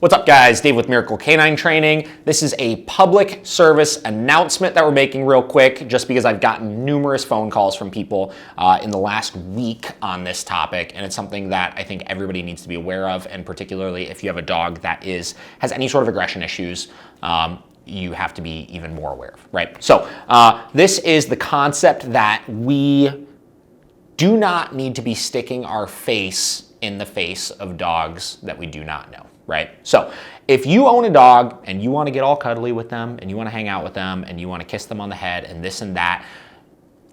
What's up, guys? Dave with Miracle Canine Training. This is a public service announcement that we're making real quick just because I've gotten numerous phone calls from people in the last week on this topic, and it's something that I think everybody needs to be aware of, and particularly if you have a dog that has any sort of aggression issues, you have to be even more aware of, right? So this is the concept that we do not need to be sticking our face in the face of dogs that we do not know, right? So if you own a dog and you want to get all cuddly with them and you want to hang out with them and you want to kiss them on the head and this and that,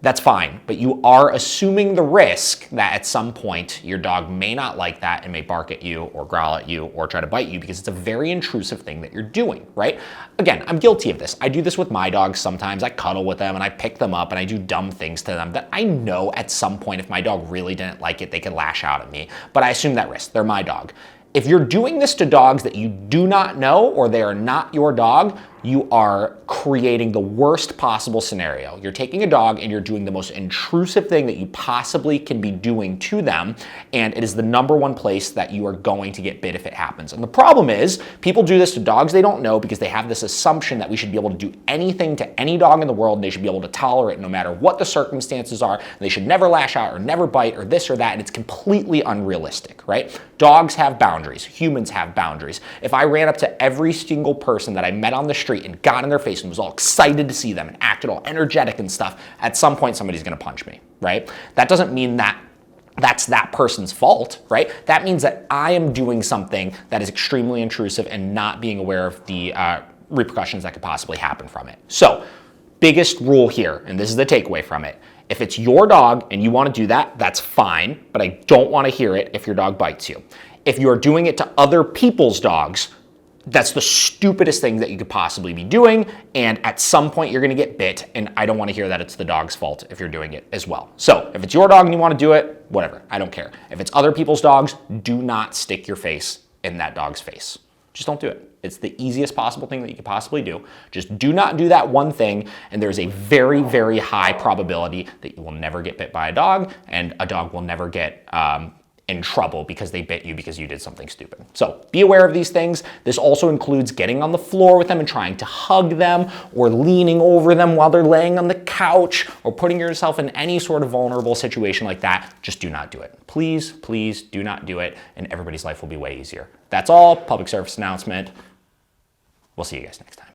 that's fine, but you are assuming the risk that at some point your dog may not like that and may bark at you or growl at you or try to bite you because it's a very intrusive thing that you're doing, right? Again, I'm guilty of this. I do this with my dogs sometimes. I cuddle with them and I pick them up and I do dumb things to them that I know at some point if my dog really didn't like it, they could lash out at me, but I assume that risk. They're my dog. If you're doing this to dogs that you do not know or they are not your dog, you are creating the worst possible scenario. You're taking a dog and you're doing the most intrusive thing that you possibly can be doing to them, and it is the #1 place that you are going to get bit if it happens. And the problem is, people do this to dogs they don't know because they have this assumption that we should be able to do anything to any dog in the world and they should be able to tolerate no matter what the circumstances are, and they should never lash out or never bite or this or that, and it's completely unrealistic, right? Dogs have boundaries. Humans have boundaries. If I ran up to every single person that I met on the street and got in their face and was all excited to see them and acted all energetic and stuff, at some point somebody's gonna punch me, right? That doesn't mean that that's that person's fault, right? That means that I am doing something that is extremely intrusive and not being aware of the repercussions that could possibly happen from it. So, biggest rule here, and this is the takeaway from it, if it's your dog and you want to do that, that's fine, but I don't want to hear it if your dog bites you. If you're doing it to other people's dogs, that's the stupidest thing that you could possibly be doing, and at some point you're gonna get bit, and I don't wanna hear that it's the dog's fault if you're doing it as well. So if it's your dog and you wanna do it, whatever, I don't care. If it's other people's dogs, do not stick your face in that dog's face. Just don't do it. It's the easiest possible thing that you could possibly do. Just do not do that one thing, and there's a very, very high probability that you will never get bit by a dog, and a dog will never get in trouble because they bit you because you did something stupid. So be aware of these things. This also includes getting on the floor with them and trying to hug them or leaning over them while they're laying on the couch or putting yourself in any sort of vulnerable situation like that. Just do not do it. Please, please do not do it, and everybody's life will be way easier. That's all. Public service announcement. We'll see you guys next time.